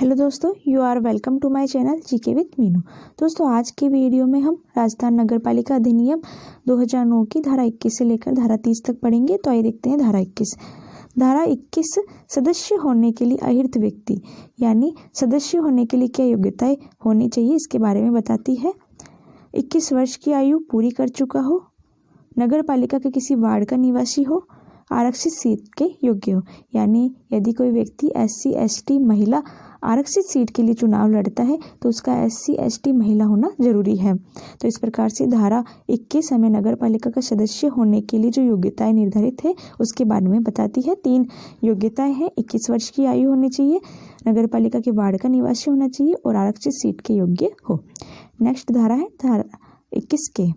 Hello दोस्तों, you are welcome to my channel GK with Meenu. दोस्तों, आज की वीडियो में हम राजस्थान नगर पालिका अधिनियम 2009 की धारा 21 से लेकर धारा 30 तक पढ़ेंगे। तो आइए देखते हैं धारा 21। धारा 21 सदस्य होने के लिए अहिर्त व्यक्ति यानी सदस्य होने के लिए क्या योग्यताएं होनी चाहिए इसके बारे में बताती है। 21 वर्ष की आयु पूरी कर चुका हो, नगर पालिका के किसी वार्ड का निवासी हो, आरक्षित सीट के योग्य हो। यानी यदि कोई व्यक्ति SC ST महिला आरक्षित सीट के लिए चुनाव लड़ता है तो उसका SC ST महिला होना जरूरी है। तो इस प्रकार से धारा 21 हमें नगर पालिका का सदस्य होने के लिए जो योग्यताएं निर्धारित है उसके बारे में बताती है। 3 योग्यताएं हैं। 21 वर्ष की आयु होनी चाहिए, नगर पालिका के वार्ड का निवासी होना चाहिए और आरक्षित सीट के योग्य हो। नेक्स्ट धारा है धारा 21 के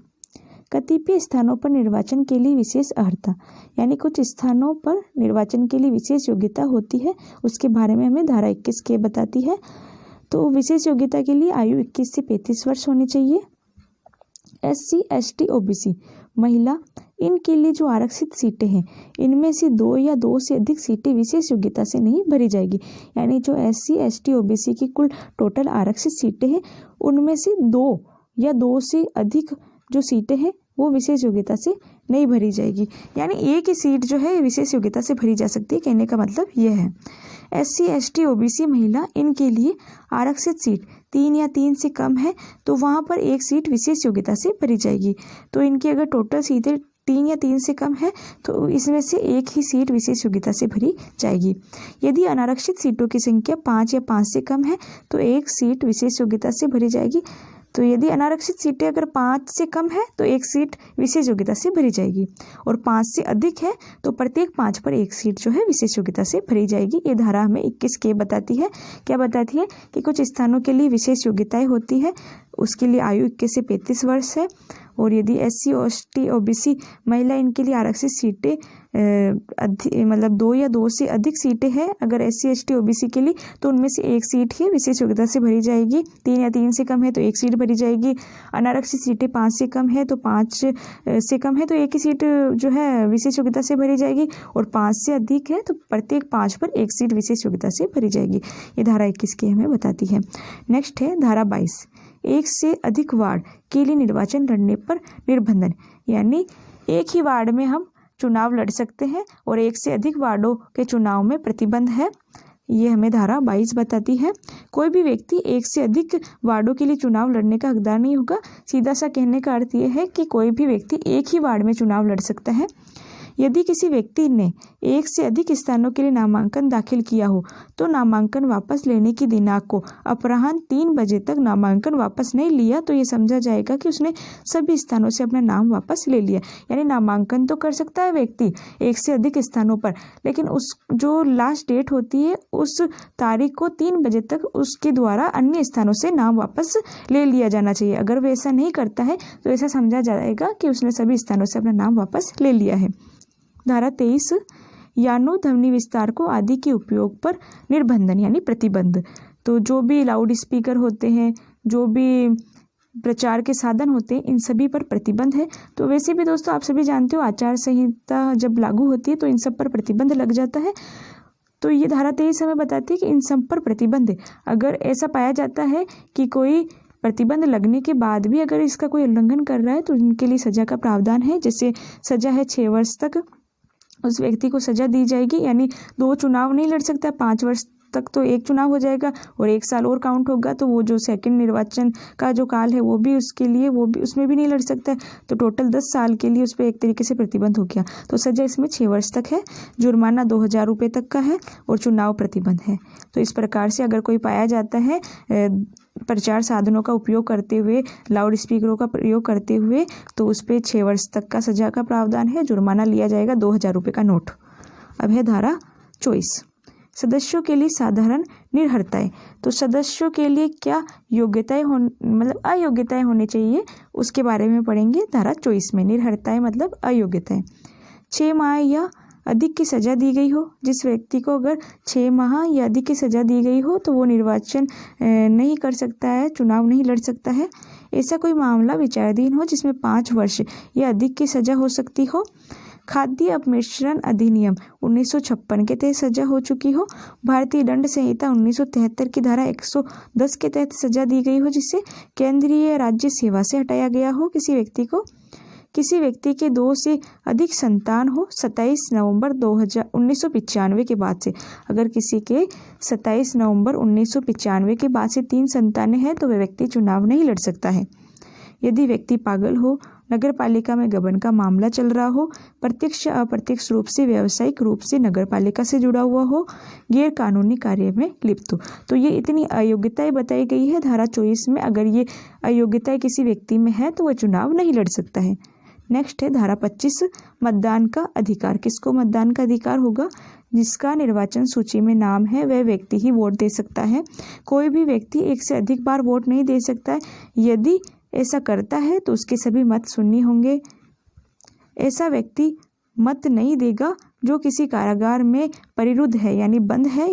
कतिपय स्थानों पर निर्वाचन के लिए विशेष अर्हता, यानी कुछ स्थानों पर निर्वाचन के लिए विशेष योग्यता होती है, उसके बारे में हमें धारा 21 के बताती है। तो विशेष योग्यता के लिए आयु 21 से 35 वर्ष होनी चाहिए। SC ST OBC महिला, इनके लिए जो आरक्षित सीटें हैं इनमें से 2 या 2 से अधिक सीटें विशेष योग्यता से नहीं भरी जाएगी। यानी जो SC ST OBC की कुल टोटल आरक्षित सीटें हैं उनमें से 2 या 2 से अधिक जो सीटें हैं वो विशेष योग्यता से नहीं भरी जाएगी। यानी एक ही सीट जो है विशेष योग्यता से भरी जा सकती है। कहने का मतलब यह है। SC ST OBC महिला, इनके लिए आरक्षित सीट 3 या 3 से कम है तो वहाँ पर एक सीट विशेष योग्यता से भरी जाएगी। तो इनकी अगर टोटल सीटें 3 या 3 से कम है तो इसमें से एक ही सीट विशेष योग्यता से भरी जाएगी। यदि अनारक्षित सीटों की संख्या 5 या 5 से कम है तो एक सीट विशेष योग्यता से भरी जाएगी। तो यदि अनारक्षित सीटें अगर 5 से कम है तो एक सीट विशेष योग्यता से भरी जाएगी और 5 से अधिक है तो प्रत्येक 5 पर एक सीट जो है विशेष योग्यता से भरी जाएगी। ये धारा हमें 21 के बताती है। क्या बताती है कि कुछ स्थानों के लिए विशेष योग्यताएं होती है, उसके लिए आयु 21 से 35 वर्ष है। और यदि SC ST OBC महिला, इनके लिए आरक्षित सीटें मतलब 2 या 2 से अधिक सीटें हैं अगर SC ST OBC के लिए तो उनमें से एक सीट ही विशेष योग्यता से भरी जाएगी। 3 या 3 से कम है तो एक सीट भरी जाएगी। अनारक्षित सीटें 5 से कम है तो 5 से कम है तो एक ही सीट जो है विशेष योग्यता से भरी जाएगी और 5 से अधिक है तो प्रत्येक 5 पर एक सीट विशेष योग्यता से भरी जाएगी। ये धारा 21 की हमें बताती है। नेक्स्ट है धारा 22। एक से अधिक वार्ड के लिए निर्वाचन लड़ने पर निर्बंधन, यानी एक ही वार्ड में हम चुनाव लड़ सकते हैं और एक से अधिक वार्डों के चुनाव में प्रतिबंध है। ये हमें धारा 22 बताती है। कोई भी व्यक्ति एक से अधिक वार्डों के लिए चुनाव लड़ने का हकदार नहीं होगा। सीधा सा कहने का अर्थ यह है कि कोई भी व्यक्ति एक ही वार्ड में चुनाव लड़ सकता है। यदि किसी व्यक्ति ने एक से अधिक स्थानों के लिए नामांकन दाखिल किया हो तो नामांकन वापस लेने की दिनांक को अपराह्न 3 बजे तक नामांकन वापस नहीं लिया तो ये समझा जाएगा कि उसने सभी स्थानों से अपना नाम वापस ले लिया। यानी नामांकन तो कर सकता है व्यक्ति एक से अधिक स्थानों पर, लेकिन उस जो लास्ट डेट होती है उस तारीख को 3 बजे तक उसके द्वारा अन्य स्थानों से नाम वापस ले लिया जाना चाहिए। अगर वह ऐसा नहीं करता है तो ऐसा समझा जाएगा कि उसने सभी स्थानों से अपना नाम वापस ले लिया है। धारा 23। यानो ध्वनि विस्तार को आदि के उपयोग पर निर्बंधन यानी प्रतिबंध। तो जो भी लाउड स्पीकर होते हैं, जो भी प्रचार के साधन होते हैं, इन सभी पर प्रतिबंध है। तो वैसे भी दोस्तों आप सभी जानते हो आचार संहिता जब लागू होती है तो इन सब पर प्रतिबंध लग जाता है। तो ये धारा 23 हमें बताती है कि इन सब पर प्रतिबंध है। अगर ऐसा पाया जाता है कि कोई प्रतिबंध लगने के बाद भी अगर इसका कोई उल्लंघन कर रहा है तो उनके लिए सजा का प्रावधान है। जैसे सजा है 6 वर्ष तक उस व्यक्ति को सजा दी जाएगी। यानी 2 चुनाव नहीं लड़ सकता, 5 वर्ष तक तो एक चुनाव हो जाएगा और 1 साल और काउंट होगा तो वो जो सेकंड निर्वाचन का जो काल है वो भी उसके लिए वो भी उसमें भी नहीं लड़ सकता है। तो टोटल 10 साल के लिए उस पर एक तरीके से प्रतिबंध हो गया। तो सजा इसमें 6 वर्ष तक है, जुर्माना 2000 रुपये तक का है और चुनाव प्रतिबंध है। तो इस प्रकार से अगर कोई पाया जाता है प्रचार साधनों का उपयोग करते हुए, लाउड स्पीकरों का प्रयोग करते हुए, तो उस पर 6 वर्ष तक का सजा का प्रावधान है, जुर्माना लिया जाएगा 2000 रुपये का नोट। अब है धारा 24। सदस्यों के लिए साधारण निर्हरताएं। तो सदस्यों के लिए क्या योग्यताएं मतलब अयोग्यताएं होनी चाहिए उसके बारे में पढ़ेंगे धारा 24 में। निर्हरताएं मतलब अयोग्यताएं। 6 माह या अधिक की सजा दी गई हो, जिस व्यक्ति को अगर 6 माह या अधिक की सजा दी गई हो तो वो निर्वाचन नहीं कर सकता है, चुनाव नहीं लड़ सकता है। ऐसा कोई मामला विचाराधीन हो जिसमें 5 वर्ष या अधिक की सजा हो सकती हो। खाद्य अपमिश्रण अधिनियम 1956 के तहत सजा हो चुकी हो, भारतीय दंड संहिता 1973 की धारा 110 के तहत सजा दी गई हो जिससे केंद्रीय राज्य सेवा से हटाया गया हो, किसी व्यक्ति के 2 से अधिक संतान हो 27 नवंबर 1995 के बाद से। अगर किसी के 27 नवंबर 1995 के बाद से 3 संतानें हैं तो वह व्यक्ति चुनाव नहीं लड़ सकता है। यदि व्यक्ति पागल हो, नगर पालिका में गबन का मामला चल रहा हो, प्रत्यक्ष या अप्रत्यक्ष रूप से व्यावसायिक रूप से नगर पालिका से जुड़ा हुआ हो, गैर कानूनी कार्य में लिप्त हो। तो ये इतनी अयोग्यताएं बताई गई है धारा 24 में। अगर ये अयोग्यताएं किसी व्यक्ति में है तो वह चुनाव नहीं लड़ सकता है। नेक्स्ट है धारा 25 मतदान का अधिकार। किसको मतदान का अधिकार होगा? जिसका निर्वाचन सूची में नाम है वह व्यक्ति ही वोट दे सकता है। कोई भी व्यक्ति एक से अधिक बार वोट नहीं दे सकता है। यदि ऐसा करता है तो उसके सभी मत शून्य होंगे। ऐसा व्यक्ति मत नहीं देगा जो किसी कारागार में परिरुद्ध है यानी बंद है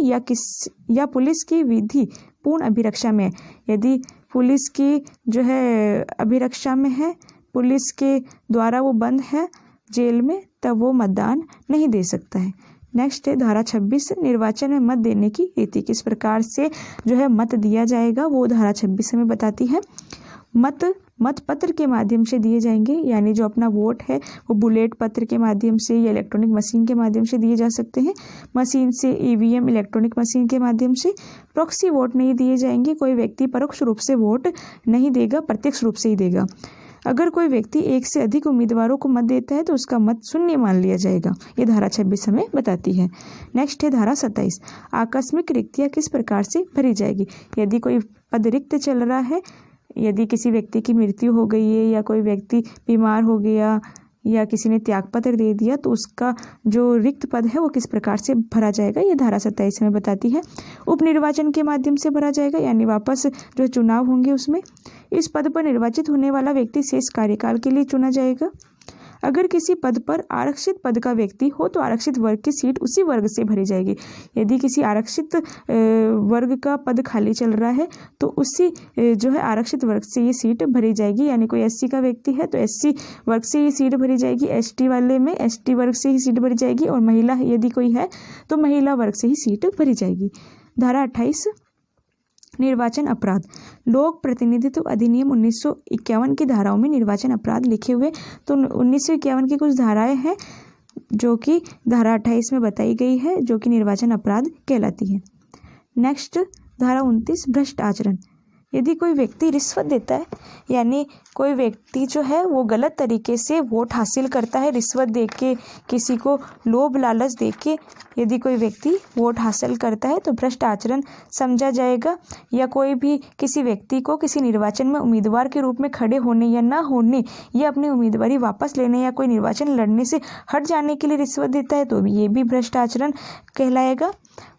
या पुलिस की विधि पूर्ण अभिरक्षा में है। यदि पुलिस की जो है अभिरक्षा में है, पुलिस के द्वारा वो बंद है जेल में, तब वो मतदान नहीं दे सकता है। नेक्स्ट है धारा 26 निर्वाचन में मत देने की रीति। किस प्रकार से जो है मत दिया जाएगा वो धारा 26 में बताती है। मत पत्र के माध्यम से दिए जाएंगे, यानी जो अपना वोट है वो बुलेट पत्र के माध्यम से या इलेक्ट्रॉनिक मशीन के माध्यम से दिए जा सकते हैं। मशीन से ईवीएम इलेक्ट्रॉनिक मशीन के माध्यम से। प्रॉक्सी वोट नहीं दिए जाएंगे। कोई व्यक्ति परोक्ष रूप से वोट नहीं देगा, प्रत्यक्ष रूप से ही देगा। अगर कोई व्यक्ति एक से अधिक उम्मीदवारों को मत देता है तो उसका मत शून्य मान लिया जाएगा। ये धारा 26 हमें बताती है। नेक्स्ट है धारा 27 आकस्मिक रिक्तियाँ किस प्रकार से भरी जाएगी। यदि कोई पद रिक्त चल रहा है, यदि किसी व्यक्ति की मृत्यु हो गई है या कोई व्यक्ति बीमार हो गया या किसी ने त्यागपत्र दे दिया तो उसका जो रिक्त पद है वो किस प्रकार से भरा जाएगा, ये धारा 27 में बताती है। उपनिर्वाचन के माध्यम से भरा जाएगा, यानी वापस जो चुनाव होंगे उसमें। इस पद पर निर्वाचित होने वाला व्यक्ति शेष कार्यकाल के लिए चुना जाएगा। अगर किसी पद पर आरक्षित पद का व्यक्ति हो तो आरक्षित वर्ग की सीट उसी वर्ग से भरी जाएगी। यदि किसी आरक्षित वर्ग का पद खाली चल रहा है तो उसी जो है आरक्षित वर्ग से ये सीट भरी जाएगी। यानी कोई एससी का व्यक्ति है तो एससी वर्ग से ये सीट भरी जाएगी, एसटी वाले में एसटी वर्ग से ही सीट भरी जाएगी, और महिला यदि कोई है तो महिला वर्ग से ही सीट भरी जाएगी। धारा 28 निर्वाचन अपराध। लोक प्रतिनिधित्व अधिनियम 1951 की धाराओं में निर्वाचन अपराध लिखे हुए, तो 1951 की कुछ धाराएं हैं जो कि धारा 28 में बताई गई है, जो कि निर्वाचन अपराध कहलाती है। नेक्स्ट धारा 29 भ्रष्ट आचरण। यदि कोई व्यक्ति रिश्वत देता है, यानी कोई व्यक्ति जो है वो गलत तरीके से वोट हासिल करता है, रिश्वत देके किसी को लोभ लालच देके यदि कोई व्यक्ति वोट हासिल करता है तो भ्रष्ट आचरण समझा जाएगा। या कोई भी किसी व्यक्ति को किसी निर्वाचन में उम्मीदवार के रूप में खड़े होने या ना होने या अपनी उम्मीदवारी वापस लेने या कोई निर्वाचन लड़ने से हट जाने के लिए रिश्वत देता है तो ये भी भ्रष्ट आचरण कहलाएगा।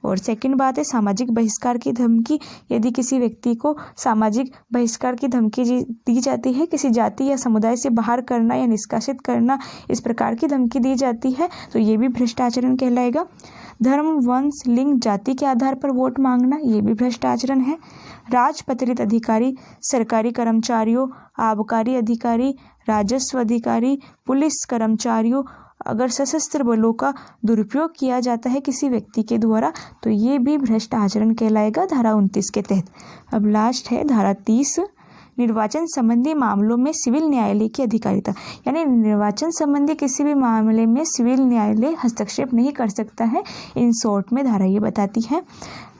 और सेकंड बात है सामाजिक बहिष्कार की धमकी। यदि किसी व्यक्ति को सामाजिक बहिष्कार की धमकी दी जाती है, किसी जाति या समुदाय से बाहर करना या निष्कासित करना, इस प्रकार की धमकी दी जाती है तो ये भी भ्रष्ट आचरण कहलाएगा। धर्म, वंश, लिंग, जाति के आधार पर वोट मांगना, ये भी भ्रष्ट आचरण है। राजपत्रित अधिकारी, सरकारी कर्मचारियों, आबकारी अधिकारी, राजस्व अधिकारी, पुलिस कर्मचारियों, अगर सशस्त्र बलों का दुरुपयोग किया जाता है किसी व्यक्ति के द्वारा तो ये भी भ्रष्ट आचरण कहलाएगा धारा 29 के तहत। अब लास्ट है धारा 30 निर्वाचन संबंधी मामलों में सिविल न्यायालय की अधिकारिता, यानी निर्वाचन संबंधी किसी भी मामले में सिविल न्यायालय हस्तक्षेप नहीं कर सकता है। इन शॉर्ट में धारा ये बताती है।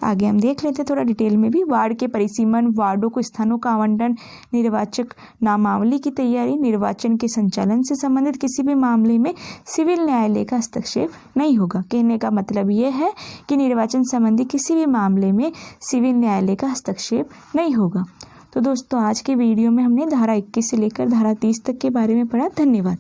आगे हम देख लेते हैं थोड़ा डिटेल में भी। वार्ड के परिसीमन, वार्डों को स्थानों का आवंटन, निर्वाचक नामावली की तैयारी, निर्वाचन के संचालन से संबंधित किसी भी मामले में सिविल न्यायालय का हस्तक्षेप नहीं होगा। कहने का मतलब ये है कि निर्वाचन संबंधी किसी भी मामले में सिविल न्यायालय का हस्तक्षेप नहीं होगा। तो दोस्तों आज के वीडियो में हमने धारा 21 से लेकर धारा 30 तक के बारे में पढ़ा। धन्यवाद।